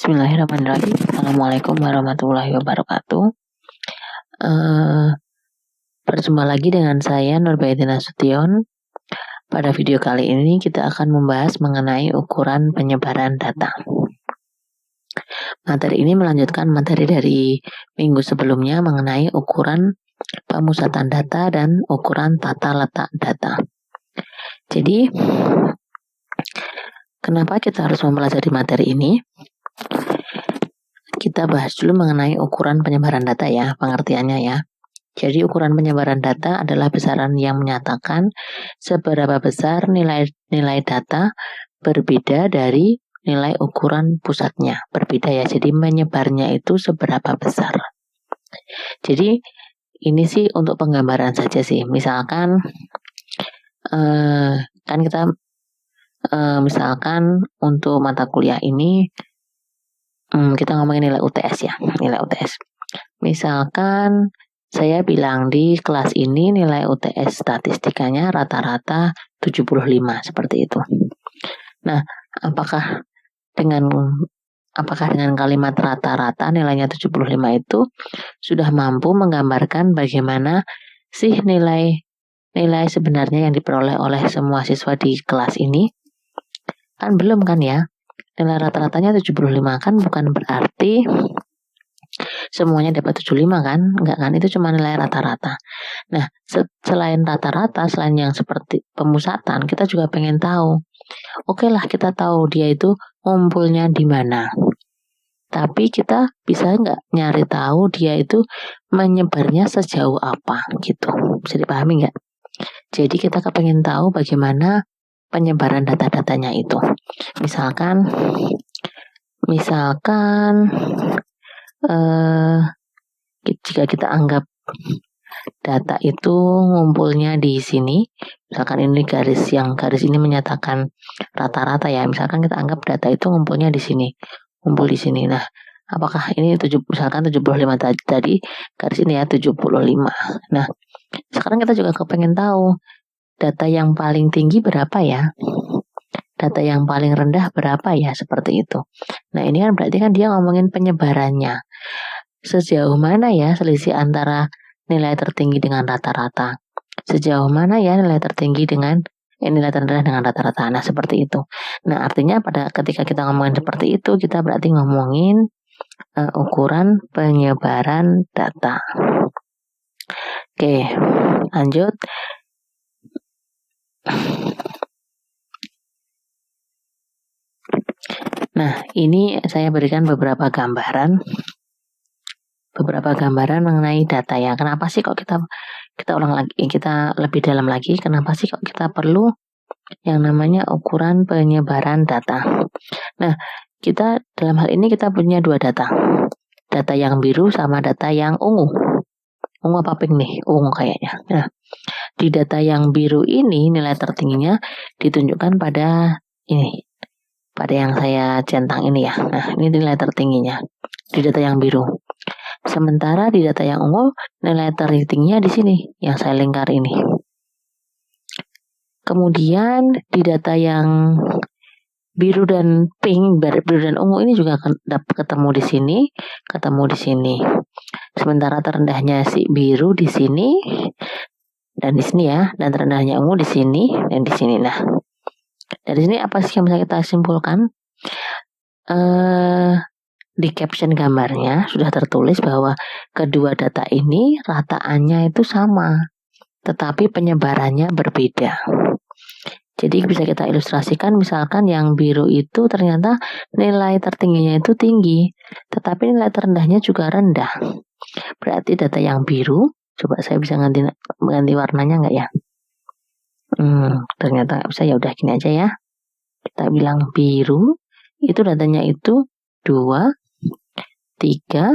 Bismillahirrahmanirrahim. Assalamualaikum warahmatullahi wabarakatuh. Berjumpa lagi dengan saya Nurbaidin Nasution. Pada video kali ini kita akan membahas mengenai ukuran penyebaran data. Materi ini melanjutkan materi dari minggu sebelumnya mengenai ukuran pemusatan data dan ukuran tata letak data. Jadi, kenapa kita harus mempelajari materi ini? Kita bahas dulu mengenai ukuran penyebaran data ya, pengertiannya ya. Jadi ukuran penyebaran data adalah besaran yang menyatakan seberapa besar nilai data berbeda dari nilai ukuran pusatnya. Berbeda ya, jadi menyebarnya itu seberapa besar. Jadi ini sih untuk penggambaran saja sih. Misalkan kan kita misalkan untuk mata kuliah ini kita ngomongin nilai UTS ya, nilai UTS. Misalkan saya bilang di kelas ini nilai UTS statistikanya rata-rata 75 seperti itu. Nah, apakah dengan kalimat rata-rata nilainya 75 itu sudah mampu menggambarkan bagaimana sih nilai sebenarnya yang diperoleh oleh semua siswa di kelas ini? Kan belum kan ya? Nilai rata-ratanya 75 kan bukan berarti semuanya dapat 75 kan? Enggak kan, itu cuma nilai rata-rata. Nah, selain rata-rata, selain yang seperti pemusatan, kita juga pengen tahu. Oke lah, kita tahu dia itu ngumpulnya di mana. Tapi kita bisa nggak nyari tahu dia itu menyebarnya sejauh apa gitu. Bisa dipahami nggak? Jadi kita kepengen tahu bagaimana penyebaran data-datanya itu. Misalkan jika kita anggap data itu ngumpulnya di sini, misalkan ini garis ini menyatakan rata-rata ya, misalkan kita anggap data itu ngumpulnya di sini, ngumpul di sini. Nah, apakah ini misalkan 75 tadi garis ini ya 75. Nah, sekarang kita juga kepengen tahu data yang paling tinggi berapa ya? Data yang paling rendah berapa ya? Seperti itu. Nah, ini kan berarti kan dia ngomongin penyebarannya. Sejauh mana ya selisih antara nilai tertinggi dengan rata-rata? Sejauh mana ya nilai tertinggi dengan nilai terendah dengan rata-rata? Nah, seperti itu. Nah, artinya ketika kita ngomongin seperti itu, kita berarti ngomongin ukuran penyebaran data. Oke, lanjut. Nah, ini saya berikan beberapa gambaran mengenai data ya. Kenapa sih kok kita ulang lagi, kita lebih dalam lagi, kenapa sih kok kita perlu yang namanya ukuran penyebaran data? Nah, kita dalam hal ini kita punya dua data. Data yang biru sama data yang ungu. Ungu apa pink nih? Ungu kayaknya. Nah, di data yang biru ini nilai tertingginya ditunjukkan pada ini. Pada yang saya centang ini ya. Nah, ini nilai tertingginya di data yang biru. Sementara di data yang ungu nilai tertingginya di sini yang saya lingkar ini. Kemudian di data yang biru dan pink, biru dan ungu ini juga ketemu di sini. Sementara terendahnya si biru di sini dan di sini ya, dan terendahnya ungu di sini dan di sini. Nah, dari sini apa sih yang bisa kita simpulkan? Di caption gambarnya sudah tertulis bahwa kedua data ini rataannya itu sama, tetapi penyebarannya berbeda. Jadi bisa kita ilustrasikan, misalkan yang biru itu ternyata nilai tertingginya itu tinggi, tetapi nilai terendahnya juga rendah. Berarti data yang biru, coba saya bisa ganti warnanya nggak ya? Ternyata nggak bisa, ya udah gini aja ya. Kita bilang biru, itu datanya itu 2, 3,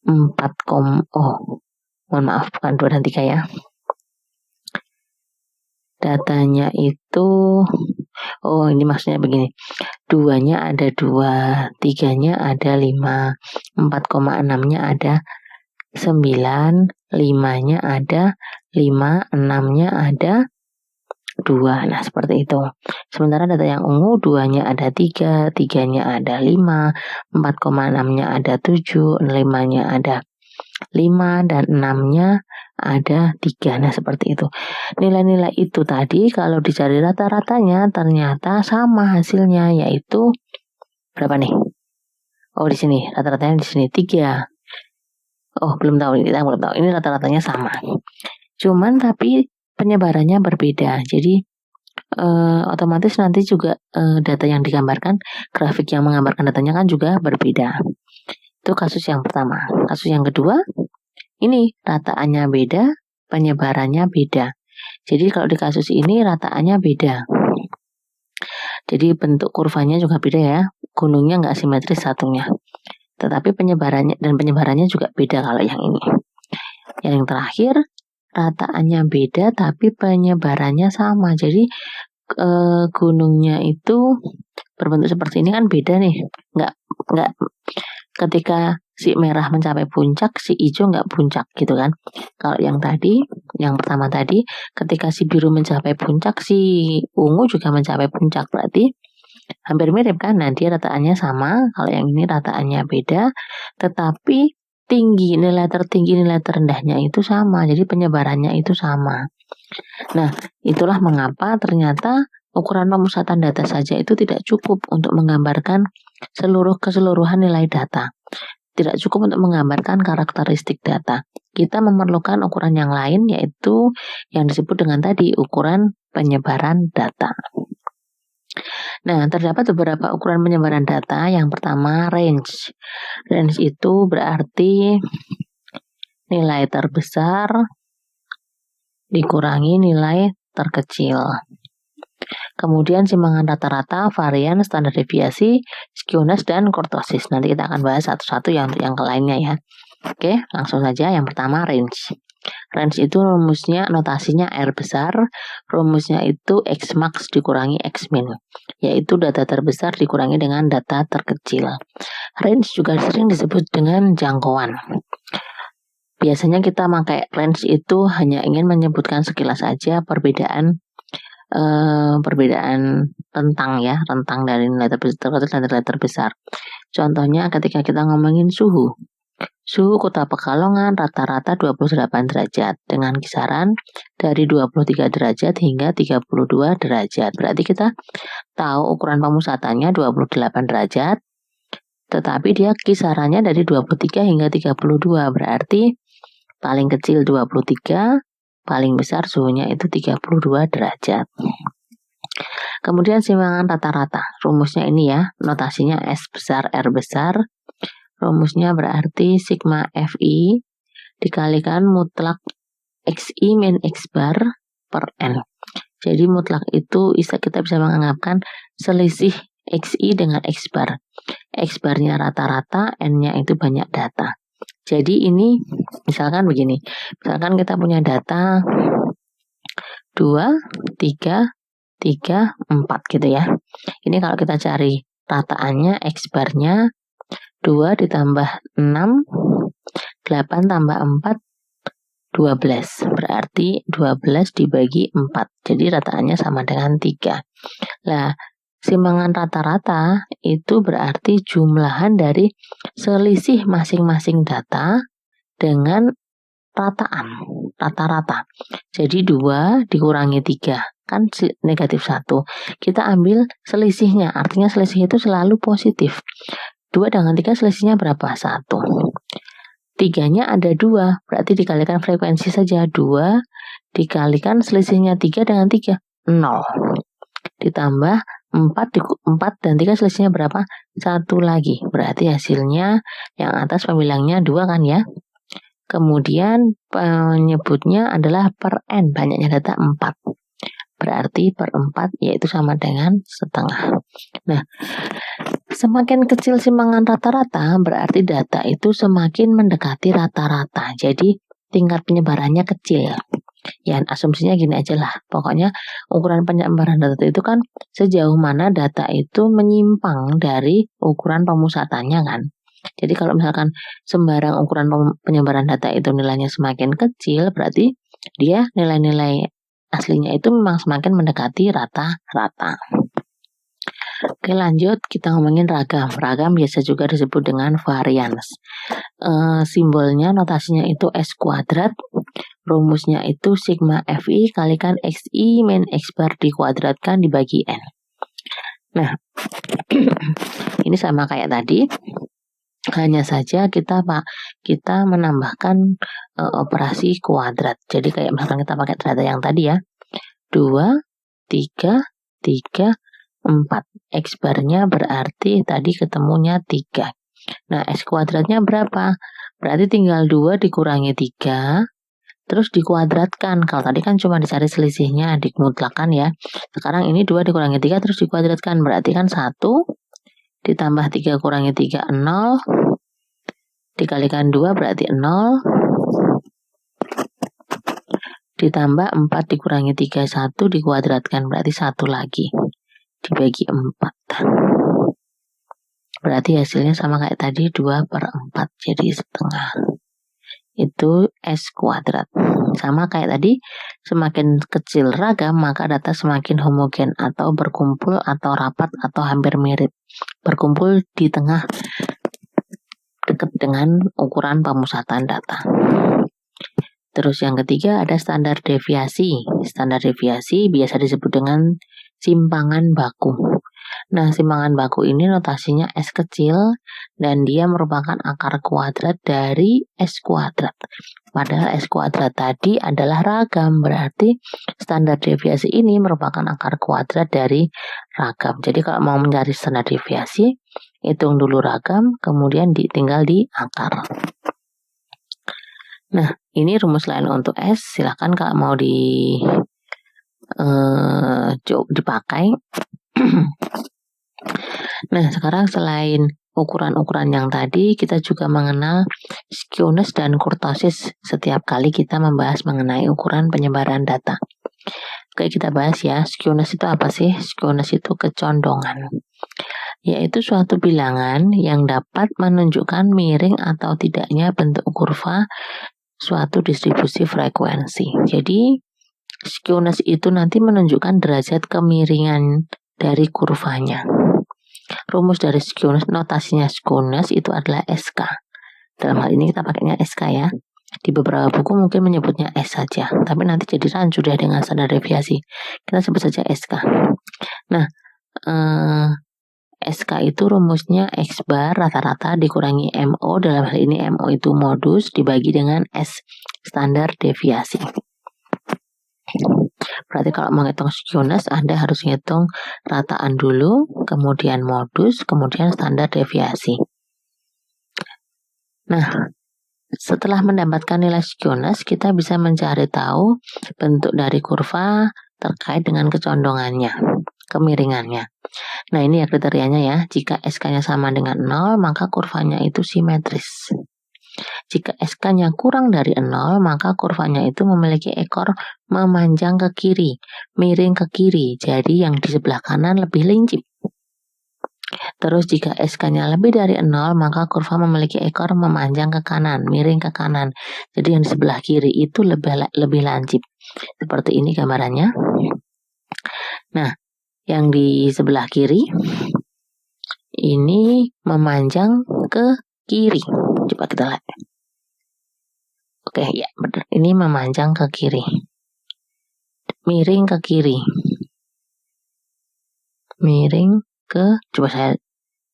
4, mohon maaf, bukan 2 dan 3 ya. Datanya itu, ini maksudnya begini, 2-nya ada 2, 3-nya ada 5, 4,6-nya ada 9, 5-nya ada 5, 6-nya ada 2. Nah, seperti itu. Sementara data yang ungu 2-nya ada 3, 3-nya ada 5, 4,6-nya ada 7, 5-nya ada 5, dan 6-nya ada 3. Nah, seperti itu. Nilai-nilai itu tadi kalau dicari rata-ratanya ternyata sama hasilnya, yaitu berapa nih? Oh, di sini rata-ratanya di sini 3. Oh, belum tahu, kita belum tahu. Ini rata-ratanya sama. Cuman tapi penyebarannya berbeda. Jadi otomatis nanti juga data yang digambarkan, grafik yang menggambarkan datanya kan juga berbeda. Itu kasus yang pertama. Kasus yang kedua, ini rataannya beda, penyebarannya beda. Jadi kalau di kasus ini rataannya beda. Jadi bentuk kurvanya juga beda ya. Gunungnya nggak simetris satunya. Tetapi penyebarannya juga beda kalau yang ini. Yang terakhir, rataannya beda tapi penyebarannya sama. Jadi gunungnya itu berbentuk seperti ini kan beda nih. Nggak ketika si merah mencapai puncak, si hijau nggak puncak gitu kan. Kalau yang pertama tadi, ketika si biru mencapai puncak, si ungu juga mencapai puncak. Berarti hampir mirip kan. Nah, dia rataannya sama. Kalau yang ini rataannya beda, tetapi nilai tertinggi, nilai terendahnya itu sama. Jadi penyebarannya itu sama. Nah, itulah mengapa ternyata ukuran pemusatan data saja itu tidak cukup untuk menggambarkan keseluruhan nilai data. Tidak cukup untuk menggambarkan karakteristik data. Kita memerlukan ukuran yang lain, yaitu yang disebut dengan tadi ukuran penyebaran data. Nah, terdapat beberapa ukuran penyebaran data. Yang pertama, range. Range itu berarti nilai terbesar dikurangi nilai terkecil. Kemudian simpangan rata-rata, varian, standar deviasi, skewness, dan kurtosis. Nanti kita akan bahas satu-satu yang lainnya ya. Oke, langsung saja. Yang pertama, range. Range itu rumusnya, notasinya R besar. Rumusnya itu X max dikurangi X min, yaitu data terbesar dikurangi dengan data terkecil. Range juga sering disebut dengan jangkauan. Biasanya kita pakai range itu hanya ingin menyebutkan sekilas saja perbedaan rentang dari nilai terkecil dan nilai terbesar. Contohnya ketika kita ngomongin suhu Kota Pekalongan rata-rata 28 derajat dengan kisaran dari 23 derajat hingga 32 derajat. Berarti kita tahu ukuran pemusatannya 28 derajat, tetapi dia kisarannya dari 23 hingga 32. Berarti paling kecil 23, paling besar suhunya itu 32 derajat. Kemudian simpangan rata-rata. Rumusnya ini ya, notasinya S besar R besar. Rumusnya berarti sigma Fi dikalikan mutlak Xi min X bar per N. Jadi mutlak itu kita bisa menganggapkan selisih Xi dengan X bar. X barnya rata-rata, N-nya itu banyak data. Jadi ini misalkan begini. Misalkan kita punya data 2, 3, 4 gitu ya. Ini kalau kita cari rataannya, X barnya 2 ditambah 6, 8 tambah 4, 12. Berarti 12 dibagi 4. Jadi rataannya sama dengan 3. Nah, simpangan rata-rata itu berarti jumlahan dari selisih masing-masing data dengan rataan, rata-rata. Jadi 2 dikurangi 3. Kan negatif 1. Kita ambil selisihnya, artinya selisih itu selalu positif. 2 dengan 3 selisihnya berapa? 1. 3-nya ada 2, berarti dikalikan frekuensi saja. 2 dikalikan selisihnya 3 dengan 3, 0. Ditambah 4 dan 3 selisihnya berapa? 1 lagi. Berarti hasilnya yang atas pembilangnya 2 kan ya. Kemudian penyebutnya adalah per N, banyaknya data 4. Berarti per 4 yaitu sama dengan setengah. Nah, semakin kecil simpangan rata-rata berarti data itu semakin mendekati rata-rata. Jadi tingkat penyebarannya kecil. Ya, asumsinya gini aja lah. Pokoknya ukuran penyebaran data itu kan sejauh mana data itu menyimpang dari ukuran pemusatannya kan. Jadi kalau misalkan sembarang ukuran penyebaran data itu nilainya semakin kecil, berarti dia nilai-nilai aslinya itu memang semakin mendekati rata-rata. Oke, lanjut kita ngomongin ragam. Ragam biasa juga disebut dengan varians. Simbolnya, notasinya itu S kuadrat. Rumusnya itu sigma Fi kalikan Xi min X bar dikuadratkan dibagi N. Nah, ini sama kayak tadi. Hanya saja kita menambahkan operasi kuadrat. Jadi kayak misalkan kita pakai data yang tadi ya. 2, 3, 3, 4. X barnya berarti tadi ketemunya 3. Nah, X kuadratnya berapa? Berarti tinggal 2 dikurangi 3, terus dikuadratkan. Kalau tadi kan cuma dicari selisihnya, dimutlakan ya. Sekarang ini 2 dikurangi 3 terus dikuadratkan. Berarti kan 1 ditambah 3 kurangi 3, 0. Dikalikan 2 berarti 0. Ditambah 4 dikurangi 3, 1 dikuadratkan. Berarti 1 lagi. Dibagi 4. Berarti hasilnya sama kayak tadi 2/4. Jadi setengah. Itu S kuadrat. Sama kayak tadi, semakin kecil ragam maka data semakin homogen atau berkumpul atau rapat atau hampir mirip. Berkumpul di tengah dekat dengan ukuran pemusatan data. Terus yang ketiga ada standar deviasi. Standar deviasi biasa disebut dengan simpangan baku. Nah, simpangan baku ini notasinya S kecil dan dia merupakan akar kuadrat dari S kuadrat. Padahal S kuadrat tadi adalah ragam, berarti standar deviasi ini merupakan akar kuadrat dari ragam. Jadi kalau mau mencari standar deviasi, hitung dulu ragam, kemudian tinggal di akar. Nah, ini rumus lain untuk S. Silakan kalau mau dipakai. Nah, sekarang selain ukuran-ukuran yang tadi, kita juga mengenal skewness dan kurtosis setiap kali kita membahas mengenai ukuran penyebaran data. Oke, kita bahas ya, skewness itu apa sih? Skewness itu kecondongan, yaitu suatu bilangan yang dapat menunjukkan miring atau tidaknya bentuk kurva suatu distribusi frekuensi. Jadi, skewness itu nanti menunjukkan derajat kemiringan dari kurvanya. Rumus dari skewness, notasinya skewness itu adalah SK. Dalam hal ini kita pakainya SK ya. Di beberapa buku mungkin menyebutnya S saja, tapi nanti jadi rancu deh dengan standar deviasi. Kita sebut saja SK. Nah, SK itu rumusnya X bar rata-rata dikurangi MO, dalam hal ini MO itu modus, dibagi dengan S, standar deviasi. Berarti kalau menghitung skewness, Anda harus hitung rataan dulu, kemudian modus, kemudian standar deviasi. Nah, setelah mendapatkan nilai skewness, kita bisa mencari tahu bentuk dari kurva terkait dengan kecondongannya, kemiringannya. Nah, ini ya kriterianya ya. Jika SK-nya sama dengan 0, maka kurvanya itu simetris. Jika SK-nya kurang dari 0, maka kurvanya itu memiliki ekor memanjang ke kiri, miring ke kiri. Jadi yang di sebelah kanan lebih lincip. Terus jika SK-nya lebih dari 0, maka kurva memiliki ekor memanjang ke kanan, miring ke kanan. Jadi yang di sebelah kiri itu lebih lancip. Seperti ini gambarannya. Nah, yang di sebelah kiri ini memanjang ke kiri. Coba kita lihat. Oke, ya benar. Ini memanjang ke kiri. Miring ke kiri. Miring ke, coba saya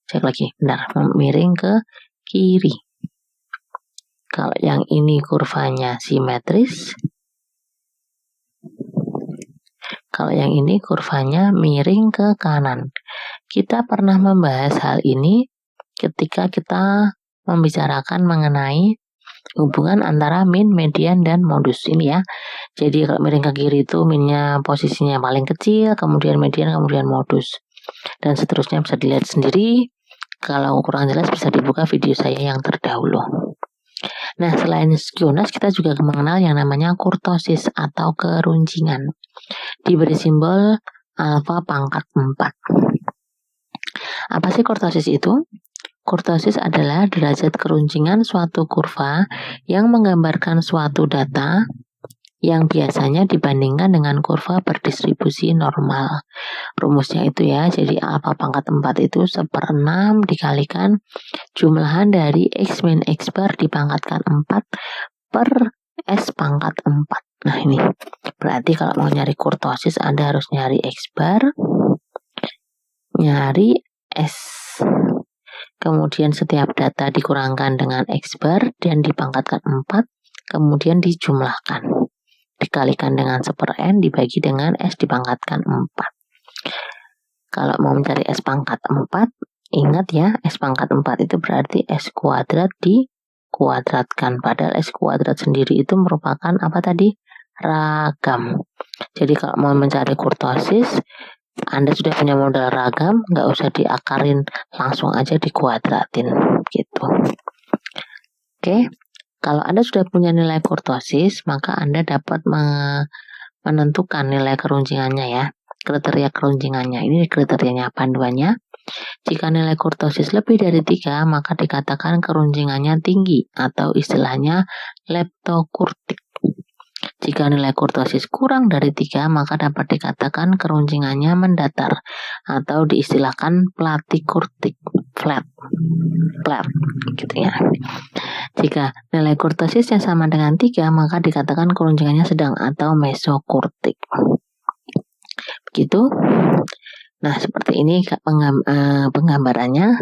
cek lagi. Benar, miring ke kiri. Kalau yang ini kurvanya simetris. Kalau yang ini kurvanya miring ke kanan. Kita pernah membahas hal ini ketika kita membicarakan mengenai hubungan antara min, median, dan modus ini ya. Jadi kalau miring ke kiri itu minnya posisinya paling kecil, kemudian median, kemudian modus. Dan seterusnya bisa dilihat sendiri. Kalau kurang jelas bisa dibuka video saya yang terdahulu. Nah, selain skewness, kita juga mengenal yang namanya kurtosis atau keruncingan. Diberi simbol alfa pangkat 4. Apa sih kurtosis itu? Kurtosis adalah derajat keruncingan suatu kurva yang menggambarkan suatu data yang biasanya dibandingkan dengan kurva berdistribusi normal. Rumusnya itu ya, jadi alfa pangkat 4 itu 1/6 dikalikan jumlahan dari X min X bar dipangkatkan 4 per S pangkat 4. Nah ini, berarti kalau mau nyari kurtosis Anda harus nyari X bar, nyari S, kemudian setiap data dikurangkan dengan X bar dan dipangkatkan 4, kemudian dijumlahkan. Dikalikan dengan 1/n dibagi dengan S dipangkatkan 4. Kalau mau mencari S pangkat 4, ingat ya, S pangkat 4 itu berarti S kuadrat dikuadratkan. Padahal S kuadrat sendiri itu merupakan apa tadi? Ragam. Jadi kalau mau mencari kurtosis, Anda sudah punya modal ragam, nggak usah diakarin, langsung aja dikuadratin gitu. Oke. Kalau Anda sudah punya nilai kurtosis, maka Anda dapat menentukan nilai keruncingannya ya. Kriteria keruncingannya, ini kriterianya panduannya. Jika nilai kurtosis lebih dari 3, maka dikatakan keruncingannya tinggi atau istilahnya leptokurtik. Jika nilai kurtosis kurang dari 3, maka dapat dikatakan keruncingannya mendatar atau diistilahkan platikurtik, flat gitu ya. Jika nilai kurtosisnya sama dengan 3, maka dikatakan keruncingannya sedang atau mesokurtik. Begitu. Nah, seperti ini penggambarannya,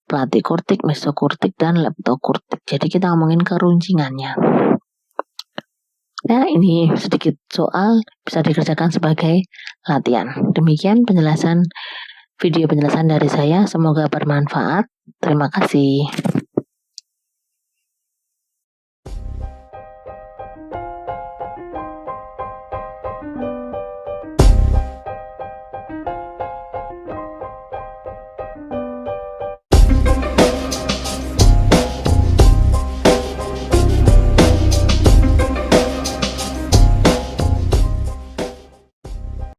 platikurtik, mesokurtik, dan leptokurtik. Jadi kita ngomongin keruncingannya. Nah, ini sedikit soal bisa dikerjakan sebagai latihan. Demikian video penjelasan dari saya. Semoga bermanfaat. Terima kasih.